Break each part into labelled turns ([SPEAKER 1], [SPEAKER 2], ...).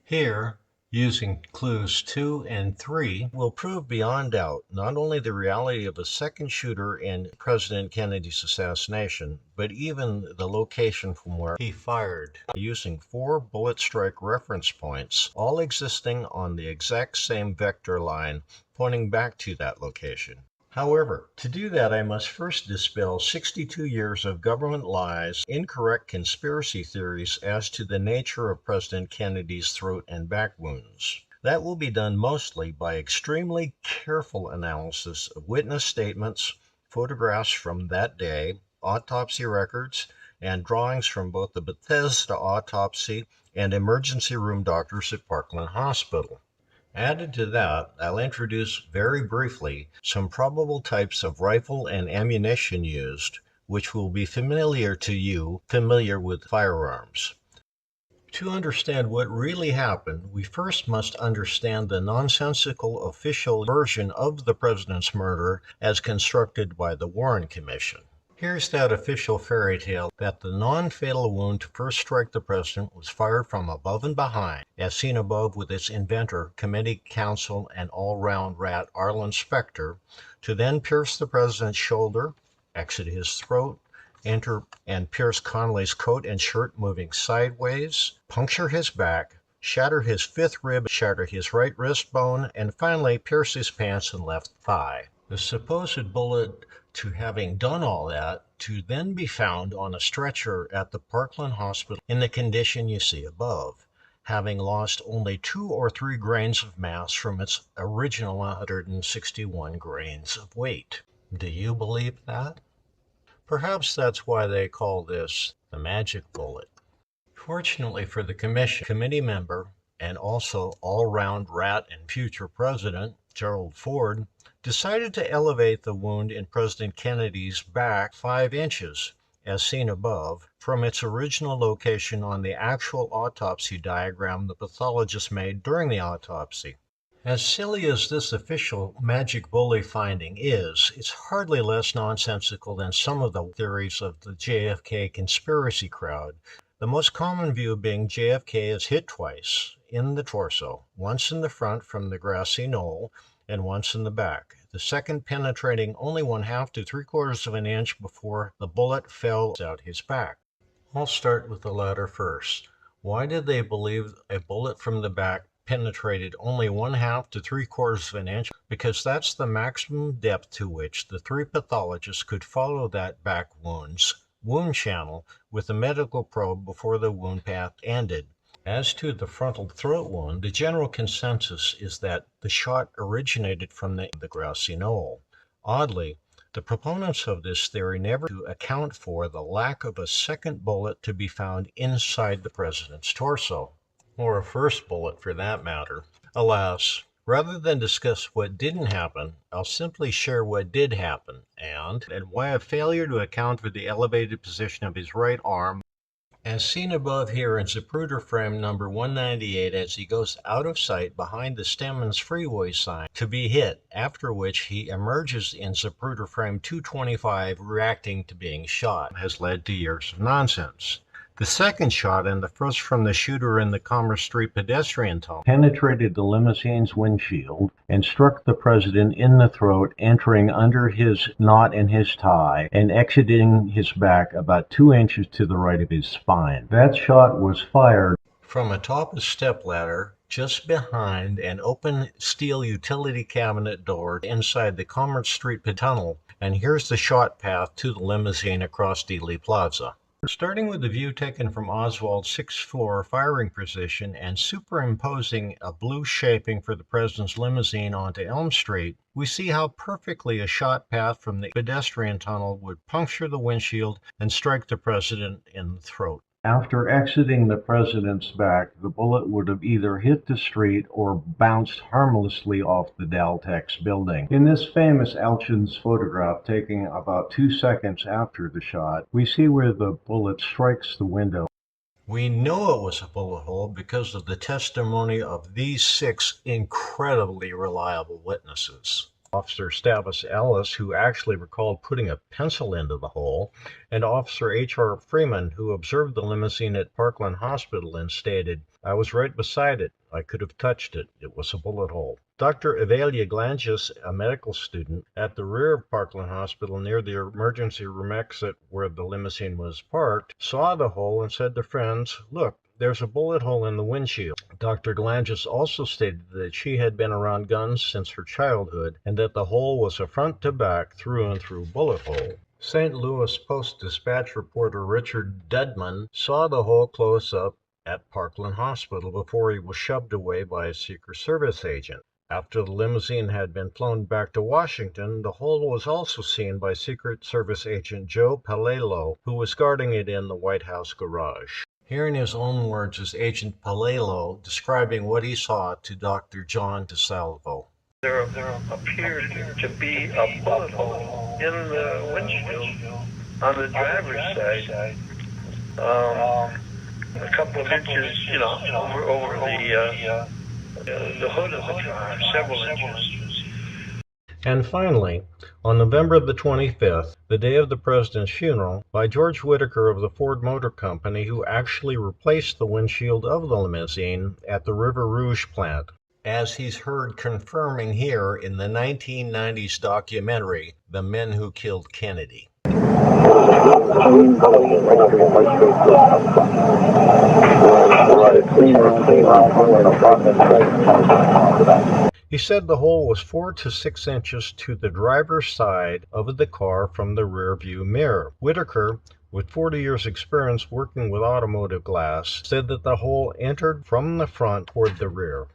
[SPEAKER 1] Here, using clues 2 and 3, will prove beyond doubt not only the reality of a second shooter in President Kennedy's assassination, but even the location from where he fired, using 4 bullet strike reference points, all existing on the exact same vector line pointing back to that location. However, to do that, I must first dispel 62 years of government lies, incorrect conspiracy theories as to the nature of President Kennedy's throat and back wounds. That will be done mostly by extremely careful analysis of witness statements, photographs from that day, autopsy records, and drawings from both the Bethesda autopsy and emergency room doctors at Parkland Hospital. Added to that, I'll introduce very briefly some probable types of rifle and ammunition used, which will be familiar to you, familiar with firearms. To understand what really happened, we first must understand the nonsensical official version of the president's murder as constructed by the Warren Commission. Here's that official fairy tale that the non-fatal wound to first strike the president was fired from above and behind, as seen above with its inventor, committee counsel, and all-round rat Arlen Specter, to then pierce the president's shoulder, exit his throat, enter and pierce Connolly's coat and shirt moving sideways, puncture his back, shatter his 5th rib, shatter his right wrist bone, and finally pierce his pants and left thigh. The supposed bullet to having done all that, to then be found on a stretcher at the Parkland Hospital in the condition you see above, having lost only 2 or 3 grains of mass from its original 161 grains of weight. Do you believe that? Perhaps that's why they call this the magic bullet. Fortunately for the committee member, and also all-round rat and future president, Gerald Ford, decided to elevate the wound in President Kennedy's back 5 inches, as seen above, from its original location on the actual autopsy diagram the pathologist made during the autopsy. As silly as this official magic bullet finding is, it's hardly less nonsensical than some of the theories of the JFK conspiracy crowd. The most common view being JFK is hit twice in the torso, once in the front from the grassy knoll, and once in the back, the second penetrating only 1/2 to 3/4 of an inch before the bullet fell out his back. I'll start with the latter first. Why did they believe a bullet from the back penetrated only 1/2 to 3/4 of an inch? Because that's the maximum depth to which the 3 pathologists could follow that back wound's wound channel with a medical probe before the wound path ended. As to the frontal throat wound, the general consensus is that the shot originated from the grassy knoll. Oddly, the proponents of this theory never account for the lack of a second bullet to be found inside the president's torso, or a first bullet for that matter. Alas, rather than discuss what didn't happen, I'll simply share what did happen and why a failure to account for the elevated position of his right arm, as seen above here in Zapruder frame number 198 as he goes out of sight behind the Stemmons freeway sign to be hit, after which he emerges in Zapruder frame 225 reacting to being shot, has led to years of nonsense. The second shot, and the first from the shooter in the Commerce Street pedestrian tunnel, penetrated the limousine's windshield and struck the president in the throat, entering under his knot in his tie and exiting his back about 2 inches to the right of his spine. That shot was fired from atop a stepladder just behind an open steel utility cabinet door inside the Commerce Street tunnel, and here's the shot path to the limousine across Dealey Plaza. Starting with the view taken from Oswald's 6th floor firing position and superimposing a blue shaping for the president's limousine onto Elm Street, we see how perfectly a shot path from the pedestrian tunnel would puncture the windshield and strike the president in the throat. After exiting the president's back, the bullet would have either hit the street or bounced harmlessly off the Daltex building. In this famous Elchin's photograph taken about 2 seconds after the shot, we see where the bullet strikes the window. We know it was a bullet hole because of the testimony of these 6 incredibly reliable witnesses. Officer Stavis Ellis, who actually recalled putting a pencil into the hole, and Officer H.R. Freeman, who observed the limousine at Parkland Hospital and stated, "I was right beside it. I could have touched it. It was a bullet hole." Dr. Evelia Glangis, a medical student at the rear of Parkland Hospital near the emergency room exit where the limousine was parked, saw the hole and said to friends, "Look, there's a bullet hole in the windshield." Dr. Glangis also stated that she had been around guns since her childhood and that the hole was a front to back, through and through bullet hole. St. Louis Post-Dispatch reporter Richard Dudman saw the hole close up at Parkland Hospital before he was shoved away by a Secret Service agent. After the limousine had been flown back to Washington, the hole was also seen by Secret Service agent Joe Palello, who was guarding it in the White House garage. Here in his own words is Agent Palello describing what he saw to Dr. John DeSalvo.
[SPEAKER 2] There appeared to be a bullet hole in the windshield on the driver's side, a couple of inches, over the hood of the car, several inches.
[SPEAKER 1] And finally, on November the 25th, the day of the president's funeral, by George Whitaker of the Ford Motor Company, who actually replaced the windshield of the limousine at the River Rouge plant, as he's heard confirming here in the 1990s documentary, The Men Who Killed Kennedy. He said the hole was 4 to 6 inches to the driver's side of the car from the rear view mirror. Whitaker, with 40 years experience working with automotive glass, said that the hole entered from the front toward the rear.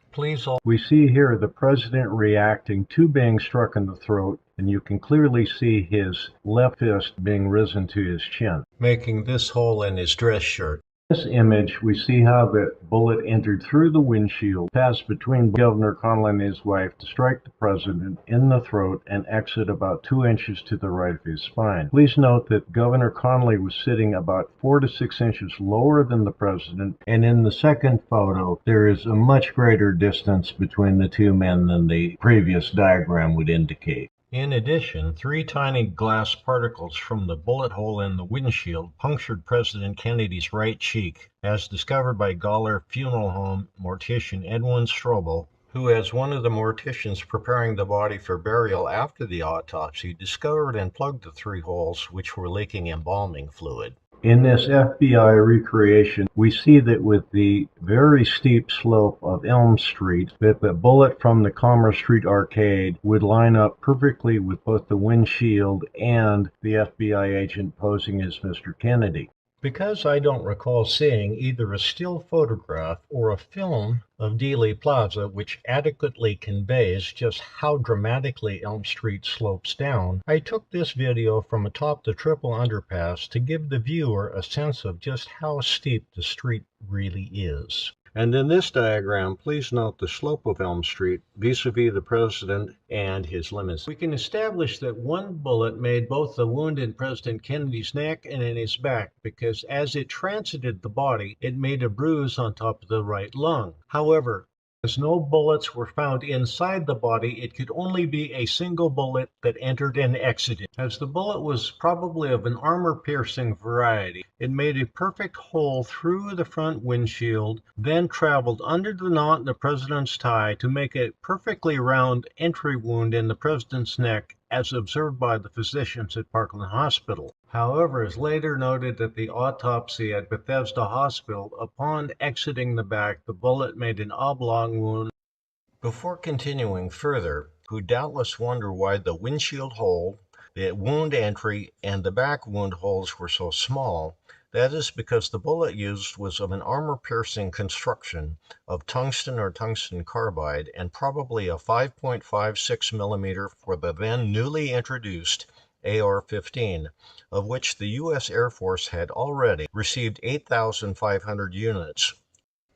[SPEAKER 1] We see here the president reacting to being struck in the throat, and you can clearly see his left fist being risen to his chin, making this hole in his dress shirt. In this image, we see how the bullet entered through the windshield, passed between Governor Connally and his wife to strike the president in the throat and exit about 2 inches to the right of his spine. Please note that Governor Connally was sitting about 4 to 6 inches lower than the president, and in the second photo, there is a much greater distance between the two men than the previous diagram would indicate. In addition, 3 tiny glass particles from the bullet hole in the windshield punctured President Kennedy's right cheek, as discovered by Gawler Funeral Home mortician Edwin Strobel, who, as one of the morticians preparing the body for burial after the autopsy, discovered and plugged the 3 holes which were leaking embalming fluid. In this FBI recreation, we see that with the very steep slope of Elm Street, that the bullet from the Commerce Street arcade would line up perfectly with both the windshield and the FBI agent posing as Mr. Kennedy. Because I don't recall seeing either a still photograph or a film of Dealey Plaza which adequately conveys just how dramatically Elm Street slopes down, I took this video from atop the triple underpass to give the viewer a sense of just how steep the street really is. And in this diagram, please note the slope of Elm Street vis-a-vis the president and his limousine. We can establish that one bullet made both the wound in President Kennedy's neck and in his back, because as it transited the body, it made a bruise on top of the right lung. However, as no bullets were found inside the body, it could only be a single bullet that entered and exited. As the bullet was probably of an armor-piercing variety, it made a perfect hole through the front windshield, then traveled under the knot in the president's tie to make a perfectly round entry wound in the president's neck, as observed by the physicians at Parkland Hospital. However, it's later noted that the autopsy at Bethesda Hospital, upon exiting the back, the bullet made an oblong wound. Before continuing further, you doubtless wonder why the windshield hole, the wound entry, and the back wound holes were so small. That is because the bullet used was of an armor-piercing construction of tungsten or tungsten carbide, and probably a 5.56 millimeter for the then newly introduced AR-15, of which the U.S. Air Force had already received 8,500 units.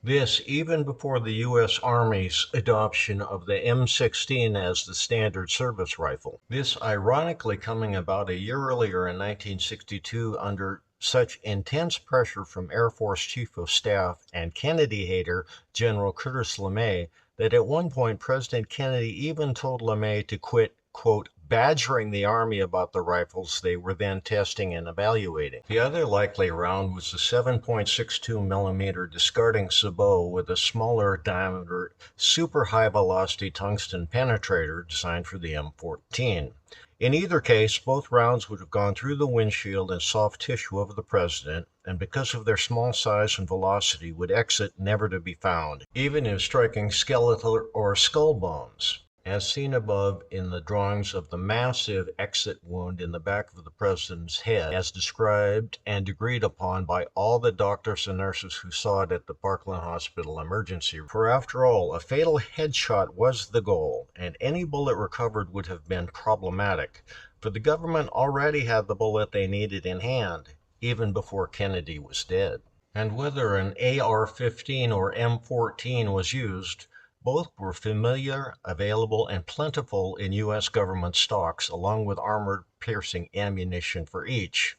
[SPEAKER 1] This even before the U.S. Army's adoption of the M16 as the standard service rifle. This ironically coming about a year earlier in 1962 under such intense pressure from Air Force Chief of Staff and Kennedy hater General Curtis LeMay that at one point President Kennedy even told LeMay to quit, quote, badgering the Army about the rifles they were then testing and evaluating. The other likely round was the 7.62 millimeter discarding sabot with a smaller diameter, super high velocity tungsten penetrator designed for the M14. In either case, both rounds would have gone through the windshield and soft tissue of the president, and because of their small size and velocity, would exit never to be found, even if striking skeletal or skull bones, as seen above in the drawings of the massive exit wound in the back of the president's head, as described and agreed upon by all the doctors and nurses who saw it at the Parkland Hospital emergency room. For after all, a fatal headshot was the goal, and any bullet recovered would have been problematic, for the government already had the bullet they needed in hand, even before Kennedy was dead. And whether an AR-15 or M14 was used, both were familiar, available, and plentiful in U.S. government stocks, along with armor-piercing ammunition for each,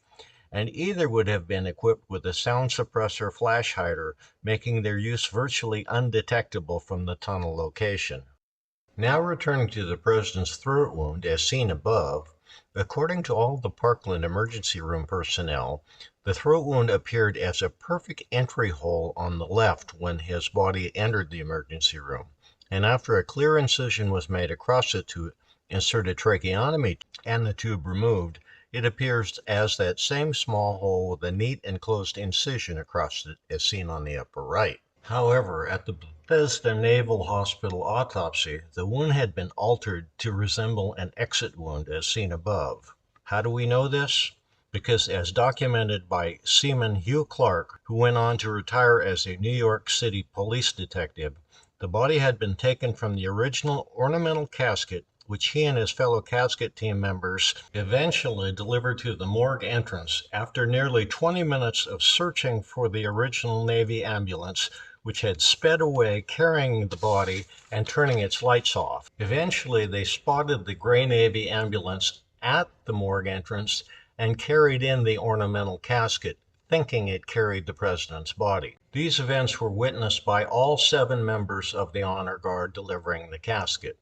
[SPEAKER 1] and either would have been equipped with a sound suppressor flash hider, making their use virtually undetectable from the tunnel location. Now returning to the president's throat wound, as seen above, according to all the Parkland emergency room personnel, the throat wound appeared as a perfect entry hole on the left when his body entered the emergency room, and after a clear incision was made across it to insert a tracheotomy and the tube removed, it appears as that same small hole with a neat and closed incision across it as seen on the upper right. However, at the Bethesda Naval Hospital autopsy, the wound had been altered to resemble an exit wound as seen above. How do we know this? Because as documented by Seaman Hugh Clark, who went on to retire as a New York City police detective, the body had been taken from the original ornamental casket, which he and his fellow casket team members eventually delivered to the morgue entrance after nearly 20 minutes of searching for the original Navy ambulance, which had sped away carrying the body and turning its lights off. Eventually, they spotted the gray Navy ambulance at the morgue entrance and carried in the ornamental casket, thinking it carried the president's body. These events were witnessed by all 7 members of the honor guard delivering the casket.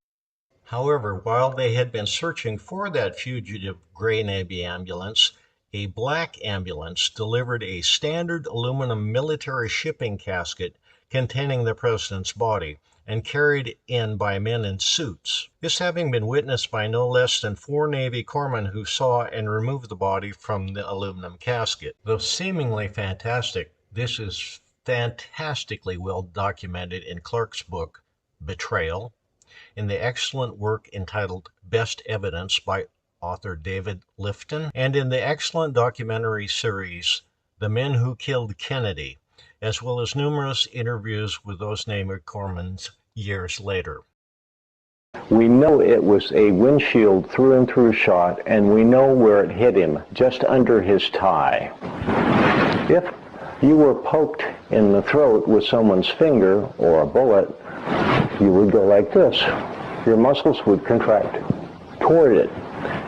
[SPEAKER 1] However, while they had been searching for that fugitive gray Navy ambulance, a black ambulance delivered a standard aluminum military shipping casket containing the president's body and carried in by men in suits. This having been witnessed by no less than 4 Navy corpsmen who saw and removed the body from the aluminum casket. Though seemingly fantastic, this is fantastically well documented in Clark's book, Betrayal, in the excellent work entitled Best Evidence by author David Lifton, and in the excellent documentary series The Men Who Killed Kennedy, as well as numerous interviews with those Navy corpsmen years later.
[SPEAKER 3] We know it was a windshield through and through shot, and we know where it hit him, just under his tie. If you were poked in the throat with someone's finger or a bullet, you would go like this. Your muscles would contract toward it.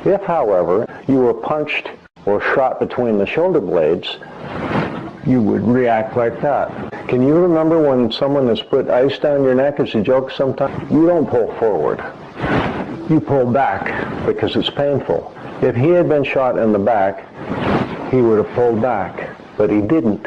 [SPEAKER 3] If, however, you were punched or shot between the shoulder blades, you would react like that. Can you remember when someone has put ice down your neck as a joke sometimes? You don't pull forward. You pull back because it's painful. If he had been shot in the back, he would have pulled back, but he didn't.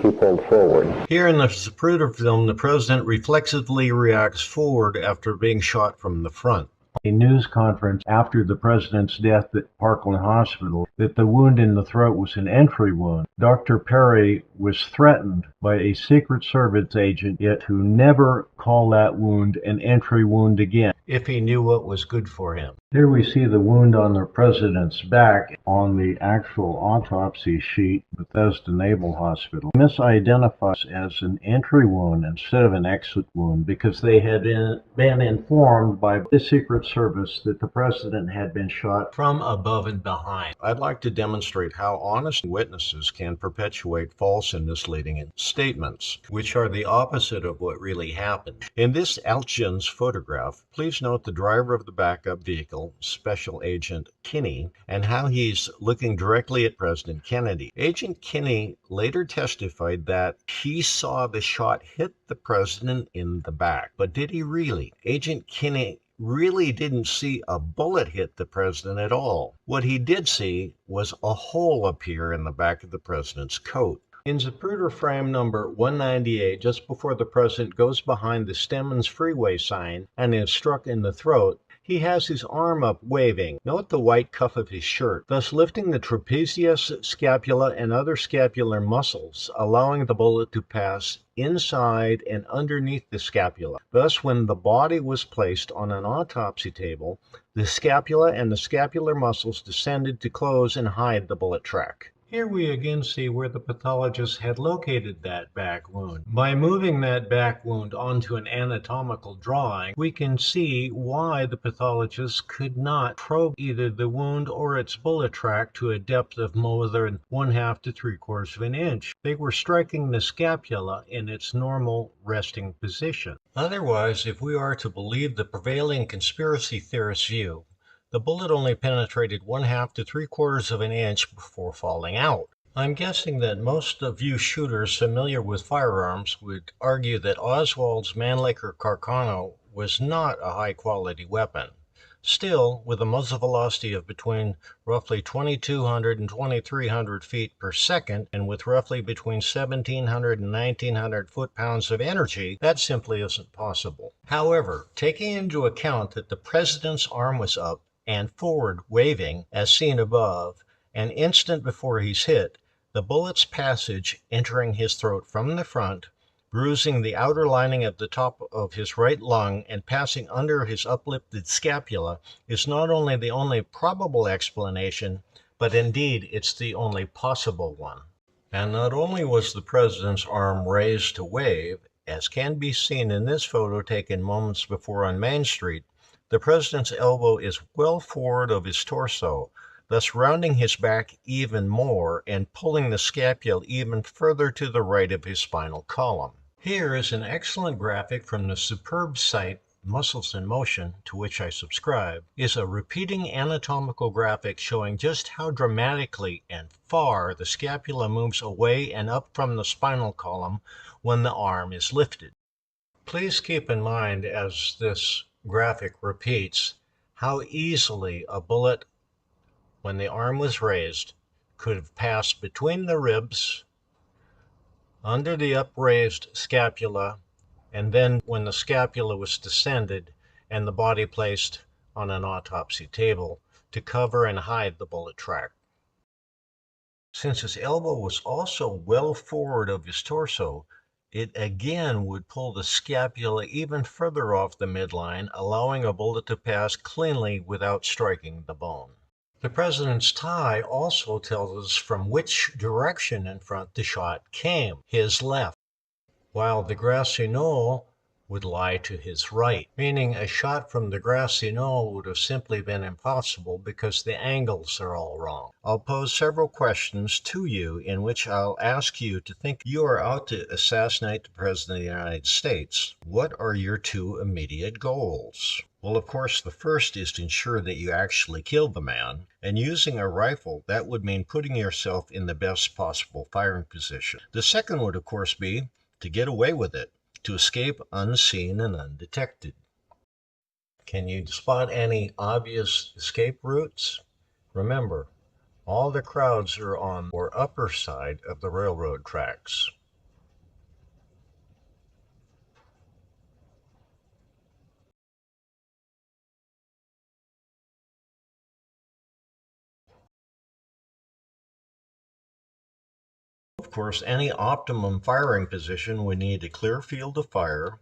[SPEAKER 3] He pulled forward.
[SPEAKER 1] Here in the Zapruder film, the president reflexively reacts forward after being shot from the front. A news conference after the president's death at Parkland Hospital that the wound in the throat was an entry wound. Dr. Perry was threatened by a Secret Service agent yet who never called that wound an entry wound again if he knew what was good for him. Here we see the wound on the president's back on the actual autopsy sheet, Bethesda Naval Hospital. Misidentifies as an entry wound instead of an exit wound because they had been informed by the Secret Service that the president had been shot from above and behind. I'd like to demonstrate how honest witnesses can perpetuate false and misleading statements, which are the opposite of what really happened. In this Altgens photograph, please note the driver of the backup vehicle, Special Agent Kinney, and how he's looking directly at President Kennedy. Agent Kinney later testified that he saw the shot hit the president in the back. But did he really? Agent Kinney really didn't see a bullet hit the president at all. What he did see was a hole appear in the back of the president's coat. In Zapruder frame number 198, just before the president goes behind the Stemmons freeway sign and is struck in the throat, he has his arm up waving. Note the white cuff of his shirt, thus lifting the trapezius, scapula, and other scapular muscles, allowing the bullet to pass inside and underneath the scapula. Thus, when the body was placed on an autopsy table, the scapula and the scapular muscles descended to close and hide the bullet track. Here we again see where the pathologist had located that back wound. By moving that back wound onto an anatomical drawing, we can see why the pathologist could not probe either the wound or its bullet track to a depth of more than 1/2 to 3/4 of an inch. They were striking the scapula in its normal resting position. Otherwise, if we are to believe the prevailing conspiracy theorist view, the bullet only penetrated 1/2 to 3/4 of an inch before falling out. I'm guessing that most of you shooters familiar with firearms would argue that Oswald's Mannlicher Carcano was not a high-quality weapon. Still, with a muzzle velocity of between roughly 2,200 and 2,300 feet per second, and with roughly between 1,700 and 1,900 foot-pounds of energy, that simply isn't possible. However, taking into account that the president's arm was up and forward waving, as seen above, an instant before he's hit, the bullet's passage entering his throat from the front, bruising the outer lining of the top of his right lung and passing under his uplifted scapula is not only the only probable explanation, but indeed it's the only possible one. And not only was the president's arm raised to wave, as can be seen in this photo taken moments before on Main Street, the president's elbow is well forward of his torso, thus rounding his back even more and pulling the scapula even further to the right of his spinal column. Here is an excellent graphic from the superb site Muscles in Motion, to which I subscribe, is a repeating anatomical graphic showing just how dramatically and far the scapula moves away and up from the spinal column when the arm is lifted. Please keep in mind as this graphic repeats how easily a bullet, when the arm was raised, could have passed between the ribs, under the upraised scapula, and then when the scapula was descended and the body placed on an autopsy table to cover and hide the bullet track. Since his elbow was also well forward of his torso, it again would pull the scapula even further off the midline, allowing a bullet to pass cleanly without striking the bone. The president's tie also tells us from which direction in front the shot came, his left, while the grassy knoll would lie to his right, meaning a shot from the grassy knoll would have simply been impossible because the angles are all wrong. I'll pose several questions to you in which I'll ask you to think you are out to assassinate the President of the United States. What are your two immediate goals? Well, of course, the first is to ensure that you actually killed the man, and using a rifle, that would mean putting yourself in the best possible firing position. The second would, of course, be to get away with it, to escape unseen and undetected. Can you spot any obvious escape routes? Remember, all the crowds are on or upper side of the railroad tracks. Of course, any optimum firing position would need a clear field of fire.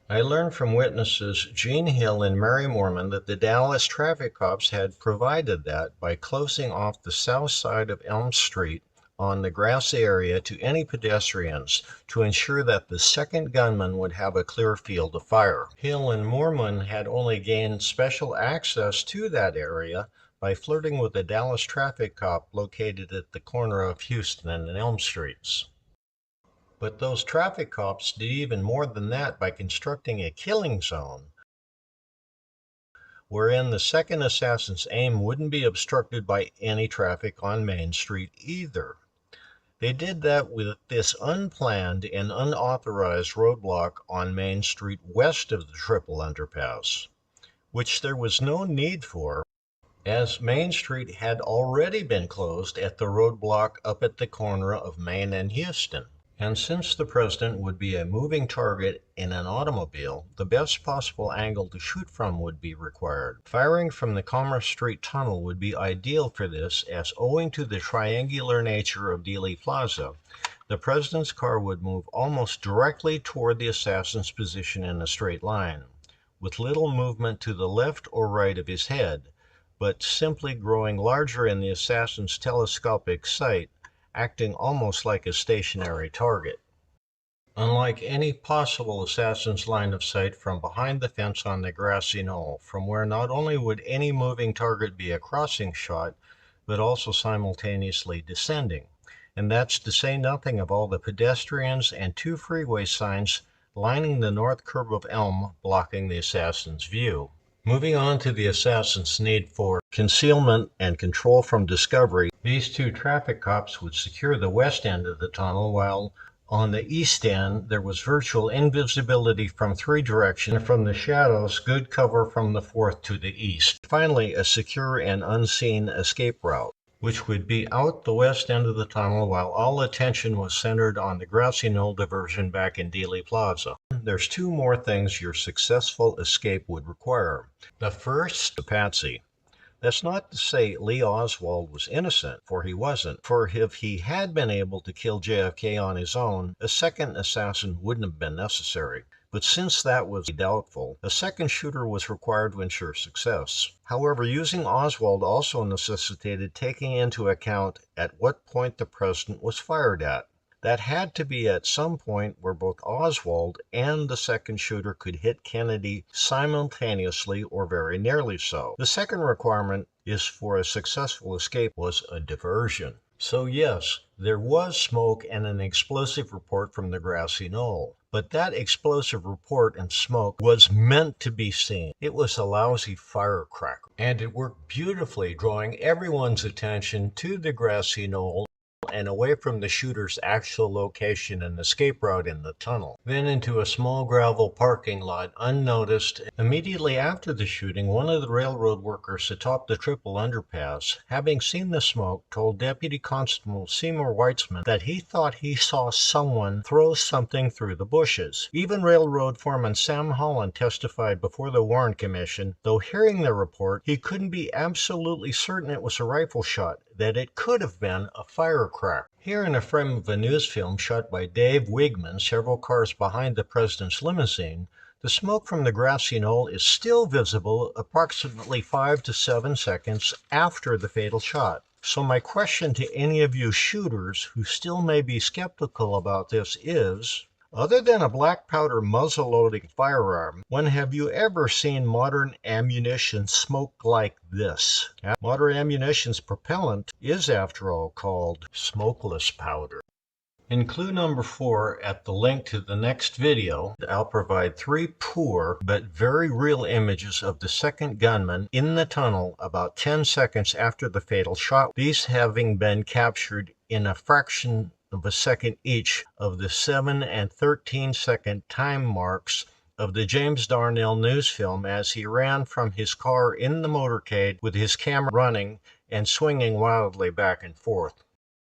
[SPEAKER 1] I learned from witnesses Gene Hill and Mary Mormon that the Dallas traffic cops had provided that by closing off the south side of Elm Street on the grassy area to any pedestrians to ensure that the second gunman would have a clear field of fire. Hill and Mormon had only gained special access to that area by flirting with a Dallas traffic cop located at the corner of Houston and Elm Streets. But those traffic cops did even more than that by constructing a killing zone wherein the second assassin's aim wouldn't be obstructed by any traffic on Main Street either. They did that with this unplanned and unauthorized roadblock on Main Street west of the triple underpass. which there was no need for, as Main Street had already been closed at the roadblock up at the corner of Main and Houston. And since the president would be a moving target in an automobile, the best possible angle to shoot from would be required. Firing from the Commerce Street tunnel would be ideal for this, as owing to the triangular nature of Dealey Plaza, the president's car would move almost directly toward the assassin's position in a straight line, with little movement to the left or right of his head, but simply growing larger in the assassin's telescopic sight, acting almost like a stationary target. Unlike any possible assassin's line of sight from behind the fence on the grassy knoll, from where not only would any moving target be a crossing shot, but also simultaneously descending. And that's to say nothing of all the pedestrians and 2 freeway signs lining the north curve of Elm, blocking the assassin's view. Moving on to the assassin's need for concealment and control from discovery, these 2 traffic cops would secure the west end of the tunnel, while on the east end there was virtual invisibility from 3 directions, and from the shadows good cover from the 4th to the east. Finally, a secure and unseen escape route, which would be out the west end of the tunnel while all attention was centered on the grassy knoll diversion back in Dealey Plaza. There's 2 more things your successful escape would require. The first, the patsy. That's not to say Lee Oswald was innocent, for he wasn't. For if he had been able to kill JFK on his own, a second assassin wouldn't have been necessary. But since that was doubtful, a second shooter was required to ensure success. However, using Oswald also necessitated taking into account at what point the president was fired at. That had to be at some point where both Oswald and the second shooter could hit Kennedy simultaneously or very nearly so. The second requirement is for a successful escape was a diversion. So yes, there was smoke and an explosive report from the grassy knoll. But that explosive report and smoke was meant to be seen. It was a lousy firecracker. And it worked beautifully, drawing everyone's attention to the grassy knoll and away from the shooter's actual location and escape route in the tunnel, then into a small gravel parking lot unnoticed. Immediately after the shooting, one of the railroad workers atop the triple underpass, having seen the smoke, told Deputy Constable Seymour Weitzman that he thought he saw someone throw something through the bushes. Even Railroad Foreman Sam Holland testified before the Warren Commission, though hearing the report, he couldn't be absolutely certain it was a rifle shot, that it could have been a firecracker. Here in a frame of a news film shot by Dave Wigman, several cars behind the president's limousine, the smoke from the grassy knoll is still visible approximately 5 to 7 seconds after the fatal shot. So my question to any of you shooters who still may be skeptical about this is, other than a black powder muzzle-loading firearm, when have you ever seen modern ammunition smoke like this? Modern ammunition's propellant is, after all, called smokeless powder. In clue number 4, at the link to the next video, I'll provide 3 poor but very real images of the second gunman in the tunnel about 10 seconds after the fatal shot, these having been captured in a fraction of a second each of the 7 and 13-second time marks of the James Darnell news film as he ran from his car in the motorcade with his camera running and swinging wildly back and forth.